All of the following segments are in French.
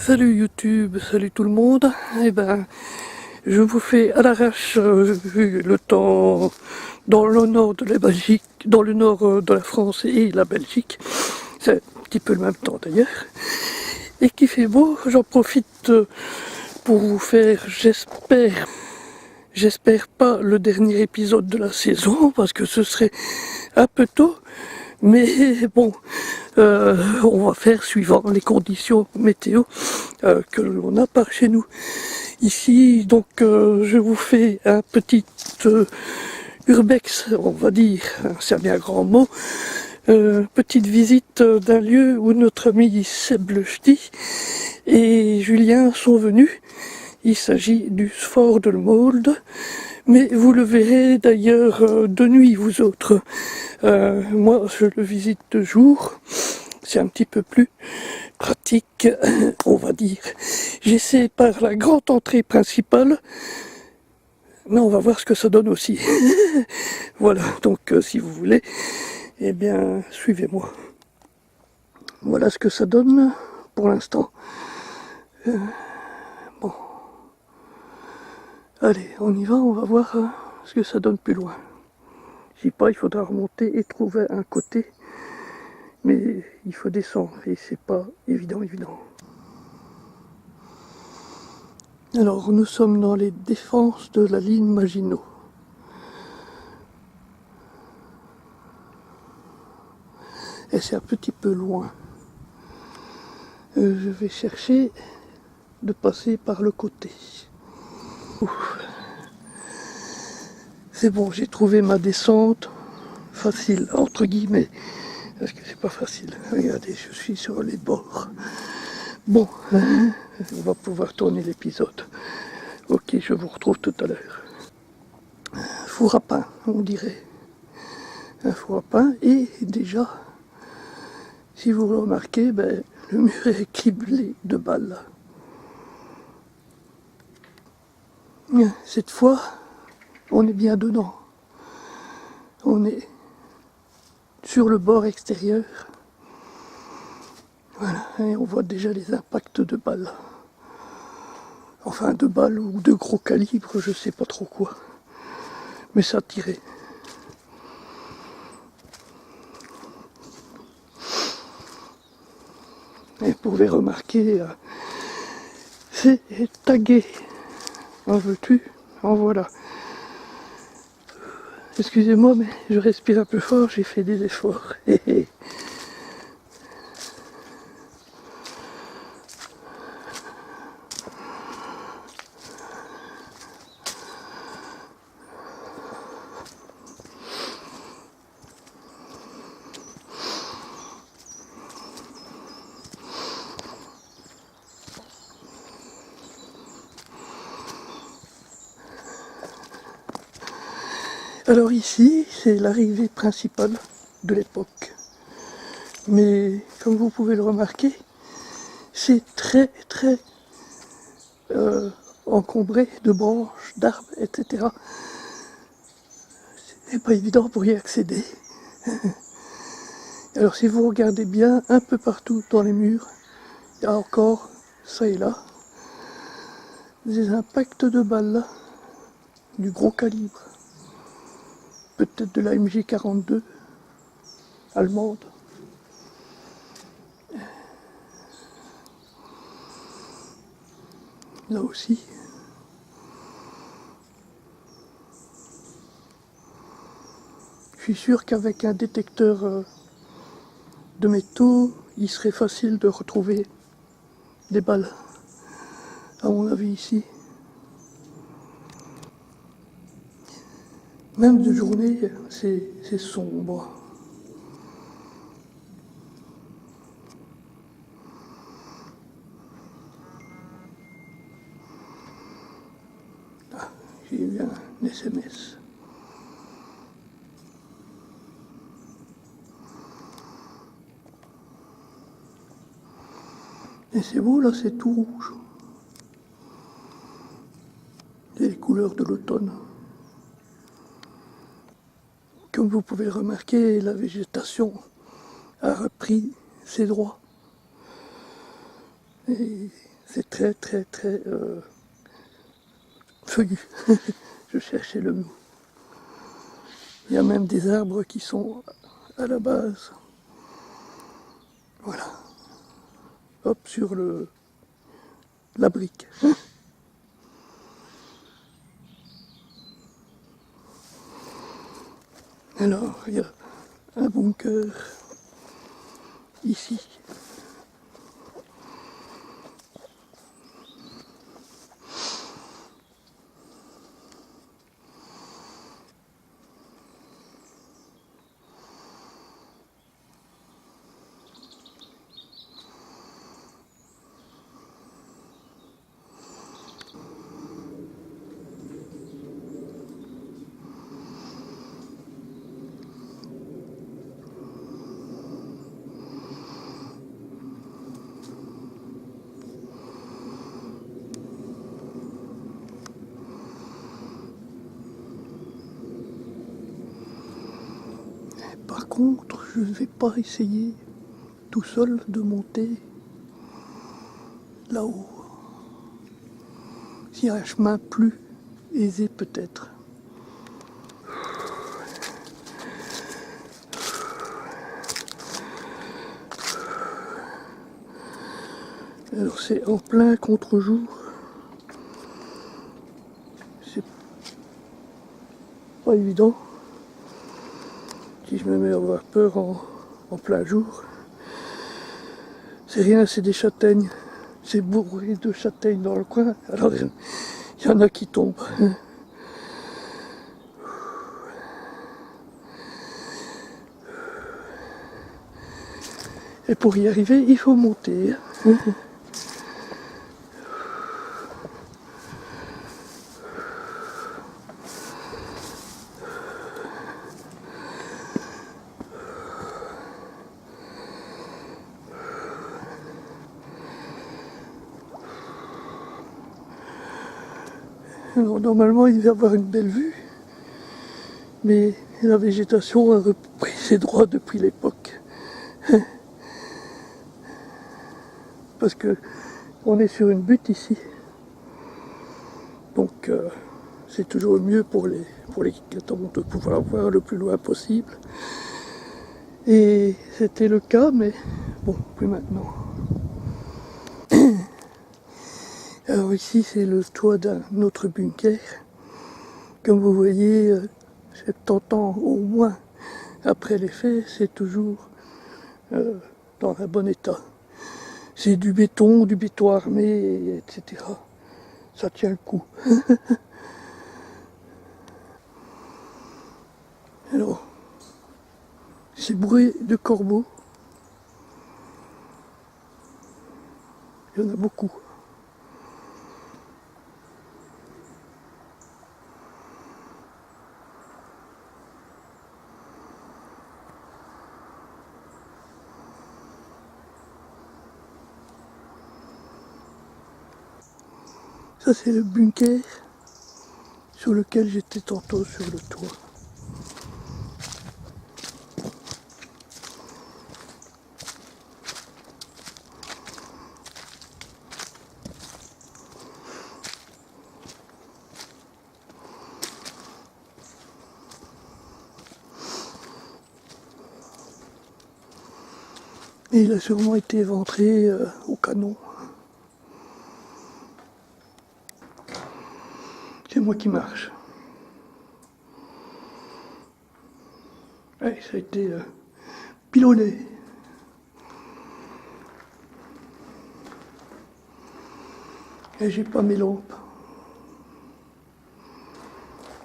Salut YouTube, salut tout le monde. Eh ben, je vous fais à l'arrache, vu le temps dans le nord de la Belgique, dans le nord de la France et la Belgique. C'est un petit peu le même temps d'ailleurs. Et qu'il fait beau, j'en profite pour vous faire, j'espère pas le dernier épisode de la saison, parce que ce serait un peu tôt. Mais bon, on va faire suivant les conditions météo que l'on a par chez nous. Ici, donc, je vous fais un petit urbex, on va dire, c'est un bien grand mot, petite visite d'un lieu où notre ami Seb Le Ch'ti et Julien sont venus. Il s'agit du Sfort de Mold, mais vous le verrez d'ailleurs de nuit, vous autres. Moi, je le visite de jour, c'est un petit peu plus pratique, on va dire. J'essaie par la grande entrée principale, mais on va voir ce que ça donne aussi. Voilà, donc si vous voulez, eh bien, suivez-moi. Voilà ce que ça donne pour l'instant. Bon. Allez, on y va, on va voir ce que ça donne plus loin. Si pas, il faudra remonter et trouver un côté. Mais il faut descendre et c'est pas évident. Alors, nous sommes dans les défenses de la ligne Maginot. Et c'est un petit peu loin. Je vais chercher de passer par le côté. Ouf. C'est bon, j'ai trouvé ma descente facile, entre guillemets, parce que c'est pas facile. Regardez, je suis sur les bords. Bon, on va pouvoir tourner l'épisode. Ok, je vous retrouve tout à l'heure. Four à pain, on dirait. Un four à pain, et déjà, si vous le remarquez, ben, le mur est criblé de balles. Cette fois, on est bien dedans. On est sur le bord extérieur. Voilà, et on voit déjà les impacts de balles. Enfin, de balles ou de gros calibres, je sais pas trop quoi. Mais ça tirait. Et vous pouvez remarquer, c'est tagué. En veux-tu? En voilà. Excusez-moi, mais je respire un peu fort, j'ai fait des efforts. Alors ici, c'est l'arrivée principale de l'époque. Mais comme vous pouvez le remarquer, c'est très encombré de branches, d'arbres, etc. C'est pas évident pour y accéder. Alors si vous regardez bien, un peu partout dans les murs, il y a encore, ça et là, des impacts de balles, du gros calibre. Peut-être de la MG42 allemande. Là aussi. Je suis sûr qu'avec un détecteur de métaux, il serait facile de retrouver des balles. À mon avis ici. Même de journée, c'est sombre. Ah, j'ai eu un SMS. Et c'est beau là, c'est tout rouge. C'est les couleurs de l'automne. Comme vous pouvez le remarquer, la végétation a repris ses droits. Et c'est très très très feuillu. Je cherchais le mot. Il y a même des arbres qui sont à la base. Voilà. Hop, sur la brique. Alors, il y a un bunker ici. Par contre, je ne vais pas essayer tout seul de monter là-haut. S'il y a un chemin plus aisé peut-être. Alors c'est en plein contre-jour. C'est pas évident. Si je me mets à avoir peur en plein jour. C'est rien, c'est des châtaignes. C'est bourré de châtaignes dans le coin. Alors il y en a qui tombent. Et pour y arriver, il faut monter. Alors, normalement, il devait y avoir une belle vue, mais la végétation a repris ses droits depuis l'époque. Parce que on est sur une butte ici, donc c'est toujours mieux pour les guet-apens de pouvoir voir le plus loin possible. Et c'était le cas, mais bon, plus maintenant. Alors ici c'est le toit d'un autre bunker. Comme vous voyez, 70 ans au moins après les faits, c'est toujours dans un bon état. C'est du béton armé, etc. Ça tient le coup. Alors, c'est bourré de corbeaux. Il y en a beaucoup. Ça c'est le bunker sur lequel j'étais tantôt sur le toit. Et il a sûrement été éventré au canon. C'est moi qui marche. Ouais, ça a été pilonné. Et j'ai pas mes lampes.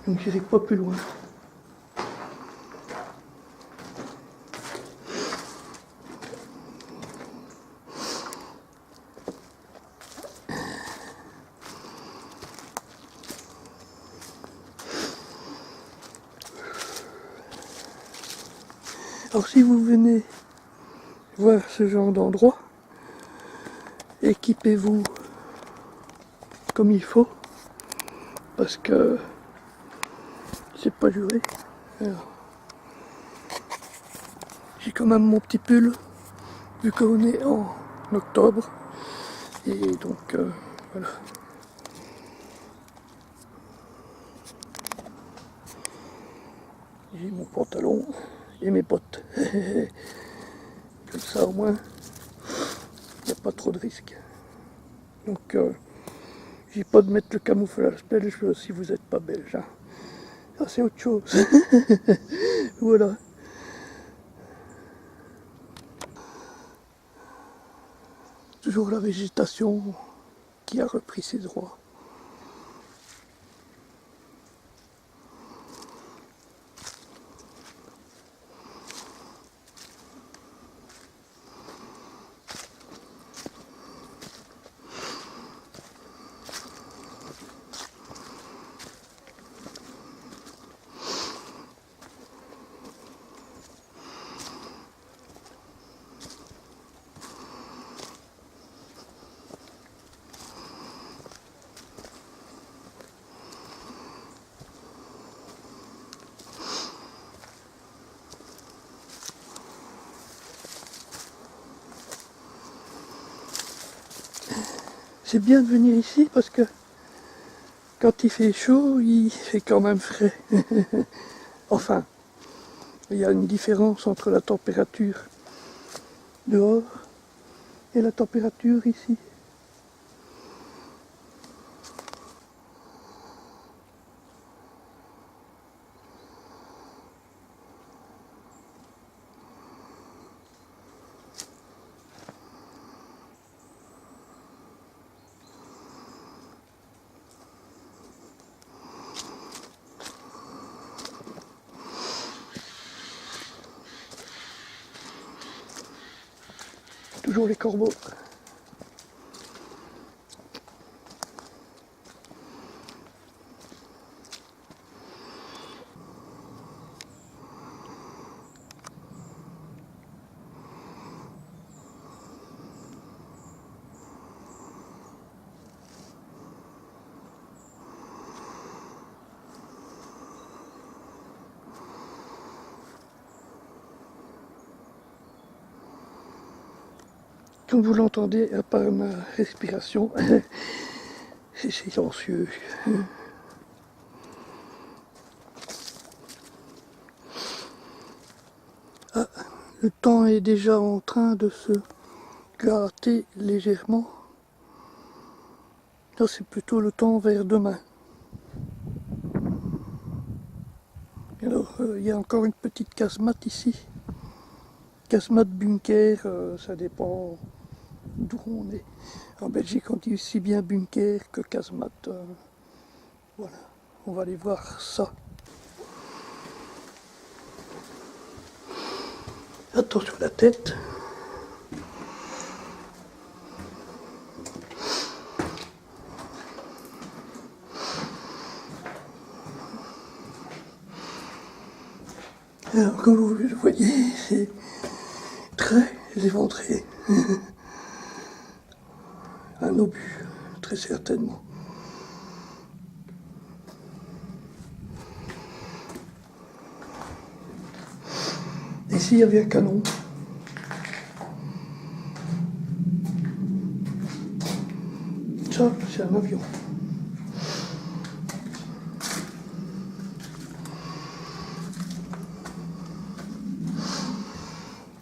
Donc j'irai pas plus loin. Alors si vous venez voir ce genre d'endroit, équipez-vous comme il faut, parce que c'est pas juré. Alors, j'ai quand même mon petit pull, vu qu'on est en octobre, Et donc, voilà. J'ai mon pantalon et mes bottes. Comme ça, au moins, il n'y a pas trop de risques. Donc, j'ai pas de mettre le camouflage belge si vous n'êtes pas belge. Hein. Ça, c'est autre chose. Voilà. Toujours la végétation qui a repris ses droits. C'est bien de venir ici parce que quand il fait chaud, il fait quand même frais. Enfin, il y a une différence entre la température dehors et la température ici. Toujours les corbeaux. Comme vous l'entendez, à part ma respiration, c'est silencieux. Ah, le temps est déjà en train de se gâter légèrement. Là, c'est plutôt le temps vers demain. Alors, il y a encore une petite casemate ici. Casemate bunker, ça dépend d'où on est. En Belgique, on dit aussi bien bunker que casemate. Voilà, on va aller voir ça. Attention à la tête. Alors, comme vous le voyez, c'est très éventré. Un obus, très certainement. Ici, il y avait un canon. Ça, c'est un avion.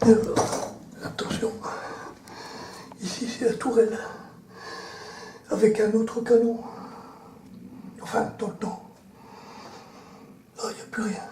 Alors, attention. Ici, c'est la tourelle. Avec un autre canon. Enfin, dans le temps. Là, il n'y a plus rien.